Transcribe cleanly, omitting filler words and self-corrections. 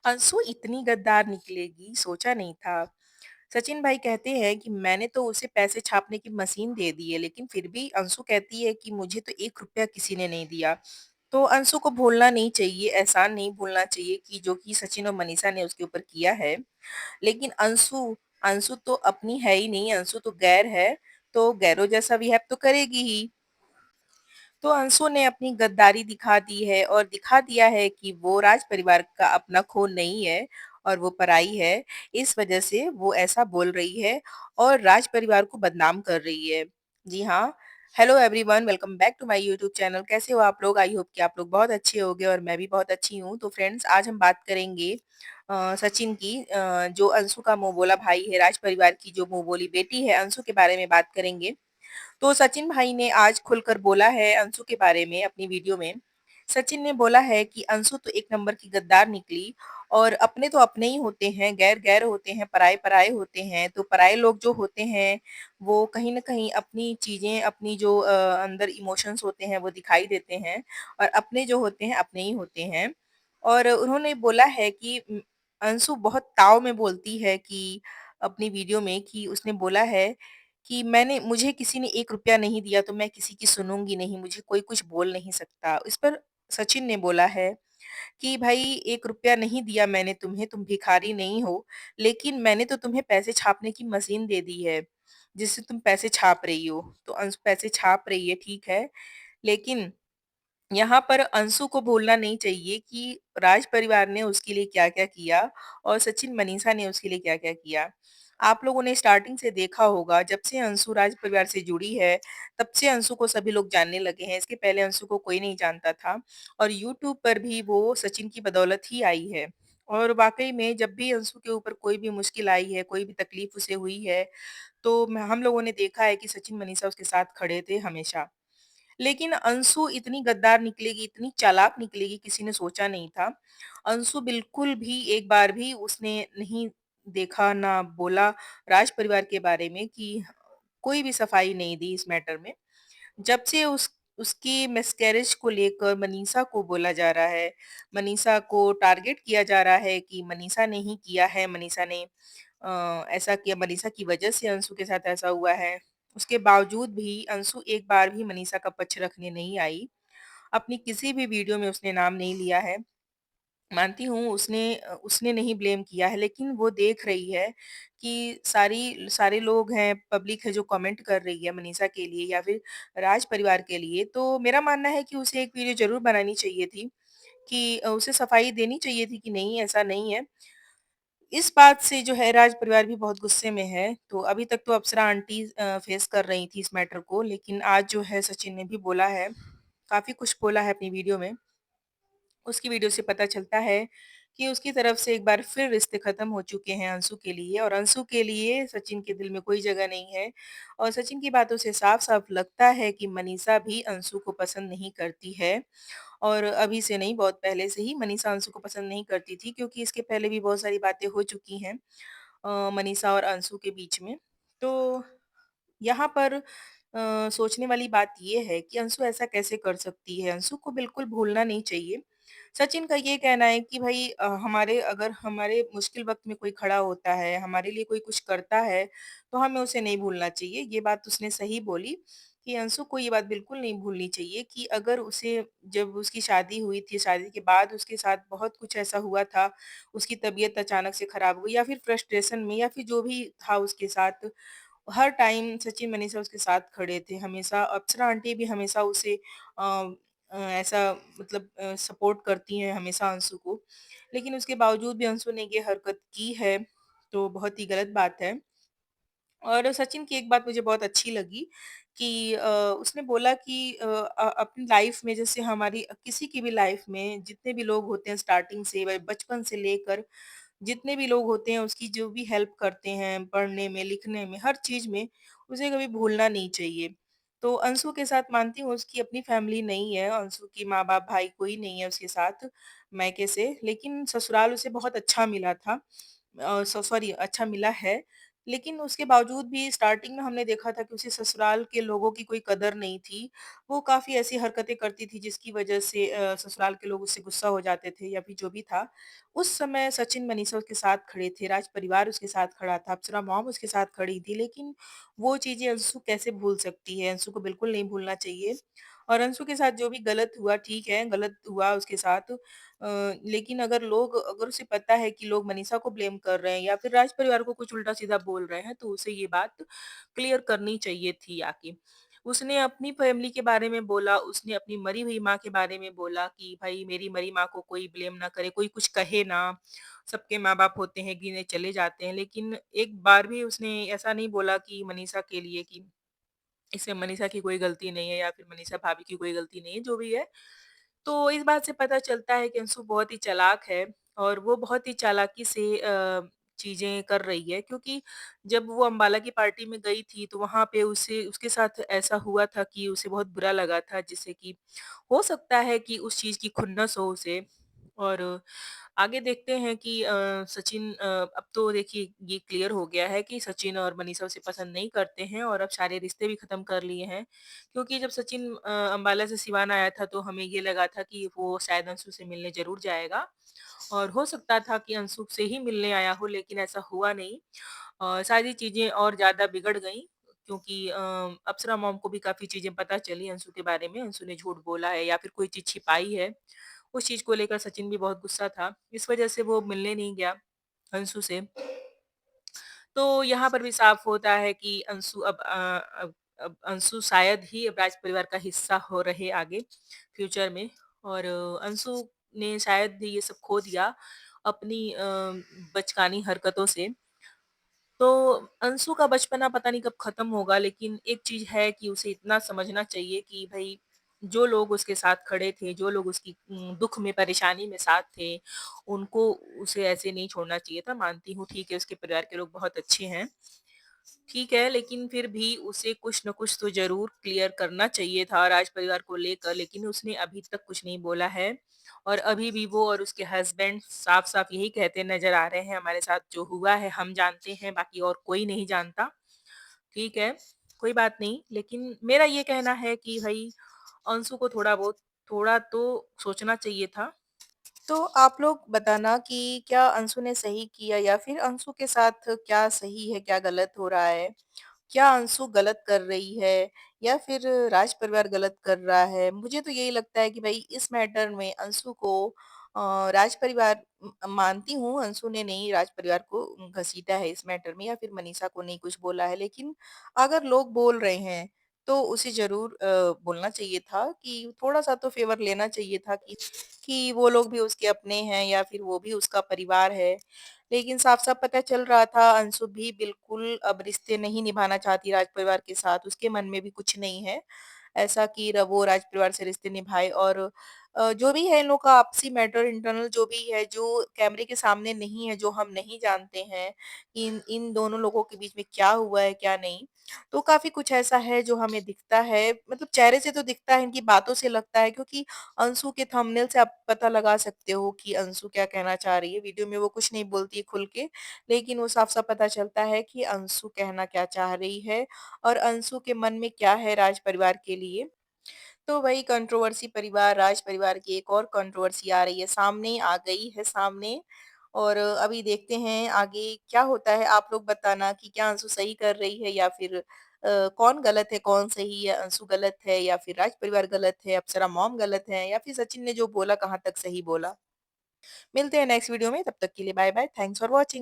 अंशु इतनी गद्दार निकलेगी, सोचा नहीं था। सचिन भाई कहते हैं कि मैंने तो उसे पैसे छापने की मशीन दे दी है, लेकिन फिर भी अंशु कहती है कि मुझे तो 1 रुपया किसी ने नहीं दिया। तो अंशु को भूलना नहीं चाहिए, एहसान नहीं भूलना चाहिए कि जो कि सचिन और मनीषा ने उसके ऊपर किया है। लेकिन अंशु अंशु तो अपनी है ही नहीं, अंशु तो गैर है, तो गैरों जैसा बिहेव तो करेगी ही। तो अंशु ने अपनी गद्दारी दिखा दी है और दिखा दिया है कि वो राज परिवार का अपना खून नहीं है और वो पराई है। इस वजह से वो ऐसा बोल रही है और राज परिवार को बदनाम कर रही है। जी हाँ, hello everyone, welcome back to my YouTube channel. कैसे हो आप लोग? आई होप कि आप लोग बहुत अच्छे होंगे और मैं भी बहुत अच्छी हूँ। तो फ्रेंड्स, आज हम बात करेंगे सचिन की, जो अंशु का मुँह बोला भाई है, राज परिवार की जो मुँह बोली बेटी है, अंशु के बारे में बात करेंगे। तो सचिन भाई ने आज खुलकर बोला है अंशु के बारे में अपनी वीडियो में। सचिन ने बोला है कि अंशु तो एक नंबर की गद्दार निकली और अपने तो अपने ही होते हैं, गैर-गैर होते हैं, पराए-पराए होते हैं। तो पराए लोग जो होते हैं, वो कहीं न कहीं अपनी चीज़ें, अपनी जो अंदर इमोशंस होते हैं, वो दिखाई देते हैं और अपने जो होते हैं, अपने ही होते हैं। और उन्होंने बोला है कि अंशु बहुत ताव में बोलती है कि अपनी वीडियो में कि उसने बोला है कि मुझे किसी ने 1 रुपया नहीं दिया तो मैं किसी की सुनूँगी नहीं, मुझे कोई कुछ बोल नहीं सकता। इस पर सचिन ने बोला है कि भाई 1 रुपया नहीं दिया मैंने तुम्हें, तुम भिखारी नहीं हो, लेकिन मैंने तो तुम्हें पैसे छापने की मशीन दे दी है, जिससे तुम पैसे छाप रही हो। तो अंश पैसे छाप रही है, ठीक है, लेकिन यहाँ पर अंशु को भूलना नहीं चाहिए कि राज परिवार ने उसके लिए क्या-क्या किया और सचिन मनीषा ने उसके लिए क्या-क्या किया। आप लोगों ने स्टार्टिंग से देखा होगा, जब से अंशु राज परिवार से जुड़ी है, तब से अंशु को सभी लोग जानने लगे हैं। इसके पहले अंशु को कोई नहीं जानता था और यूट्यूब पर भी वो सचिन की बदौलत ही आई है। और वाक़ई में जब भी अंशु के ऊपर कोई भी मुश्किल आई है, कोई भी तकलीफ उसे हुई है, तो म हम लोगों ने देखा है कि सचिन मनीषा उसके साथ खड़े थे हमेशा। लेकिन अंशु इतनी गद्दार निकलेगी, इतनी चालाक निकलेगी, किसी ने सोचा नहीं था। अंशु बिल्कुल भी एक बार भी उसने नहीं देखा, ना बोला राज परिवार के बारे में कि कोई भी सफाई नहीं दी इस मैटर में। जब से उसकी मिसकैरेज को लेकर मनीषा को बोला जा रहा है, मनीषा को टारगेट किया जा रहा है कि मनीषा ने ही किया है, मनीषा ने ऐसा किया, मनीषा की वजह से अंशु के साथ ऐसा हुआ है। उसके बावजूद भी अंशु एक बार भी मनीषा का पक्ष रखने नहीं आई। अपनी किसी भी वीडियो में उसने नाम नहीं लिया है। मानती हूँ उसने नहीं ब्लेम किया है, लेकिन वो देख रही है कि सारे लोग हैं, पब्लिक है जो कमेंट कर रही है मनीषा के लिए या फिर राज परिवार के लिए। तो मेरा मानना है कि उसे एक वीडियो ज़रूर बनानी चाहिए थी कि उसे सफाई देनी चाहिए थी कि नहीं, ऐसा नहीं है। इस बात से जो है राज परिवार भी बहुत गुस्से में है। तो अभी तक तो अप्सरा आंटी फेस कर रही थी इस मैटर को, लेकिन आज जो है सचिन ने भी बोला है, काफ़ी कुछ बोला है अपनी वीडियो में। उसकी वीडियो से पता चलता है कि उसकी तरफ से एक बार फिर रिश्ते खत्म हो चुके हैं अंशु के लिए और अंशु के लिए सचिन के दिल में कोई जगह नहीं है। और सचिन की बातों से साफ-साफ लगता है कि मनीषा भी अंशु को पसंद नहीं करती है। और अभी से नहीं, बहुत पहले से ही मनीषा अंशु को पसंद नहीं करती थी, क्योंकि इसके पहले भी बहुत सारी बातें हो चुकी हैं मनीषा और अंशु के बीच में। तो यहाँ पर सोचने वाली बात ये है कि अंशु ऐसा कैसे कर सकती है? अंशु को बिल्कुल भूलना नहीं चाहिए। सचिन का ये कहना है कि भई अगर हमारे मुश्किल वक़्त में कोई खड़ा होता है, हमारे लिए कोई कुछ करता है, तो हमें उसे नहीं भूलना चाहिए। ये बात उसने सही बोली कि अंशु को ये बात बिल्कुल नहीं भूलनी चाहिए कि अगर उसे जब उसकी शादी हुई थी, शादी के बाद उसके साथ बहुत कुछ ऐसा हुआ था, उसकी तबीयत अचानक से खराब हुई या फिर फ्रस्ट्रेशन में या फिर जो भी था उसके साथ, हर टाइम सचिन मनीषा उसके साथ खड़े थे। हमेशा अप्सरा आंटी भी हमेशा उसे ऐसा मतलब सपोर्ट करती हैं हमेशा अंशु को। लेकिन उसके बावजूद भी अंशु ने ये हरकत की है, तो बहुत ही गलत बात है। और सचिन की एक बात मुझे बहुत अच्छी लगी कि उसने बोला कि अपनी लाइफ में, जैसे हमारी किसी की भी लाइफ में जितने भी लोग होते हैं स्टार्टिंग से बचपन से लेकर जितने भी लोग होते हैं उसकी जो भी हेल्प करते हैं पढ़ने में, लिखने में, हर चीज़ में, उसे कभी भूलना नहीं चाहिए। तो अंशु के साथ मानती हूँ उसकी अपनी फैमिली नहीं है, अंशु की माँ-बाप, भाई कोई नहीं है उसके साथ मायके से, लेकिन ससुराल उसे बहुत अच्छा मिला था। सॉरी, अच्छा मिला है। लेकिन उसके बावजूद भी स्टार्टिंग में हमने देखा था कि उसे ससुराल के लोगों की कोई कदर नहीं थी। वो काफ़ी ऐसी हरकतें करती थी जिसकी वज़ह से ससुराल के लोग उससे गुस्सा हो जाते थे या फिर जो भी था। उस समय सचिन मनीषा उसके साथ खड़े थे, राज परिवार उसके साथ खड़ा था, अप्सरा मॉम उसके साथ खड़ी थी, लेकिन वो चीज़ें अंशु कैसे भूल सकती है? अंशु को बिल्कुल नहीं भूलना चाहिए। और अंशु के साथ जो भी गलत हुआ ठीक है, गलत हुआ उसके साथ लेकिन अगर उसे पता है कि लोग मनीषा को ब्लेम कर रहे हैं या फिर राज परिवार को कुछ उल्टा-सीधा बोल रहे हैं, तो उसे ये बात क्लियर करनी चाहिए थी आके। उसने अपनी फैमिली के बारे में बोला, उसने अपनी मरी हुई माँ के बारे में बोला कि भाई मेरी मरी माँ को कोई ब्लेम ना करे, कोई कुछ कहे ना, सबके माँ-बाप होते हैं, गिने चले जाते हैं। लेकिन एक बार भी उसने ऐसा नहीं बोला कि मनीषा के लिए कि इसमें मनीषा की कोई गलती नहीं है या फिर मनीषा भाभी की कोई गलती नहीं है, जो भी है। तो इस बात से पता चलता है कि अंशु बहुत ही चालाक है और वो बहुत ही चालाकी से चीज़ें कर रही है क्योंकि जब वो अम्बाला की पार्टी में गई थी तो वहाँ पे उसे उसके साथ ऐसा हुआ था कि उसे बहुत बुरा लगा था जिससे कि हो सकता है कि उस चीज़ की खुन्नस हो उसे और आगे देखते हैं कि सचिन अब तो देखिए ये क्लियर हो गया है कि सचिन और मनीषा उसे पसंद नहीं करते हैं और अब सारे रिश्ते भी खत्म कर लिए हैं। क्योंकि जब सचिन अम्बाला से सिवान आया था तो हमें ये लगा था कि वो शायद अंशु से मिलने ज़रूर जाएगा और हो सकता था कि अंशु से ही मिलने आया हो लेकिन ऐसा हुआ नहीं। सारी चीज़ें और ज़्यादा बिगड़ गईं क्योंकि अप्सरा मॉम को भी काफ़ी चीज़ें पता चली अंशु के बारे में, अंशु ने झूठ बोला है या फिर कोई चीज़ छिपाई है। उस चीज़ को लेकर सचिन भी बहुत गुस्सा था। इस वज़ह से वो मिलने नहीं गया अंशु से। तो यहाँ पर भी साफ होता है कि अब अंशु शायद ही अब राज परिवार का हिस्सा हो रहे आगे फ्यूचर में और अंशु ने शायद ये सब खो दिया अपनी बचकानी हरकतों से। तो अंशु का बचपना पता नहीं कब खत्म होगा लेकिन एक चीज़ है कि उसे इतना समझना चाहिए कि भई जो लोग उसके साथ खड़े थे, जो लोग उसकी दुःख में, परेशानी में साथ थे, उनको उसे ऐसे नहीं छोड़ना चाहिए था। मानती हूँ ठीक है उसके परिवार के लोग बहुत अच्छे हैं। ठीक है, लेकिन फिर भी उसे कुछ न कुछ तो ज़रूर क्लियर करना चाहिए था राज परिवार को लेकर, लेकिन उसने अभी तक कुछ नहीं बोला है। और अभी भी वो और उसके हस्बैंड साफ-साफ यही कहते नज़र आ रहे हैं, हमारे साथ जो हुआ है हम जानते हैं, बाकी और कोई नहीं जानता। ठीक है, कोई बात नहीं, लेकिन मेरा ये कहना है कि भई अंशु को थोड़ा तो सोचना चाहिए था। तो आप लोग बताना कि क्या अंशु ने सही किया या फिर अंशु के साथ क्या सही है, क्या गलत हो रहा है? क्या अंशु गलत कर रही है या फिर राज परिवार गलत कर रहा है? मुझे तो यही लगता है कि भई इस मैटर में अंशु को राज परिवार मानती हूँ अंशु ने नहीं राज परिवार को घसीटा है इस मैटर में या फिर मनीषा को नहीं कुछ बोला है। लेकिन अगर लोग बोल रहे हैं, तो उसे ज़रूर बोलना चाहिए था कि थोड़ा-सा तो फ़ेवर लेना चाहिए था कि वो लोग भी उसके अपने हैं या फिर वो भी उसका परिवार है। लेकिन साफ-साफ पता चल रहा था अंशु भी बिल्कुल अब रिश्ते नहीं निभाना चाहती राज परिवार के साथ, उसके मन में भी कुछ नहीं है, ऐसा कि वो राज परिवार से रिश्ते निभाए और जो भी है इन लोग का आपसी मैटर इंटरनल जो भी है, जो कैमरे के सामने नहीं है, जो हम नहीं जानते हैं, इन इन दोनों लोगों के बीच में क्या हुआ है, क्या नहीं। तो काफ़ी कुछ ऐसा है जो हमें दिखता है, मतलब चेहरे से तो दिखता है, इनकी बातों से लगता है क्योंकि अंशु के थंबनेल से आप पता लगा सकते हो कि अंशु क्या कहना चाह रही है। वीडियो में वो कुछ नहीं बोलती है खुल के, लेकिन वो साफ-साफ पता चलता है कि अंशु कहना क्या चाह रही है और अंशु के मन में क्या है राज परिवार के लिए। तो वही कंट्रोवर्सी परिवार, राज परिवार की एक और कंट्रोवर्सी आ रही है सामने, आ गई है सामने और अभी देखते हैं आगे क्या होता है। आप लोग बताना कि क्या अंशु सही कर रही है या फिर कौन गलत है, कौन सही है? अंशु गलत है या फिर राज परिवार गलत है, अप्सरा मॉम गलत है या फिर सचिन ने जो बोला कहाँ तक सही बोला? मिलते हैं नेक्स्ट वीडियो में, तब तक के लिए बाय-बाय। Thanks for watching.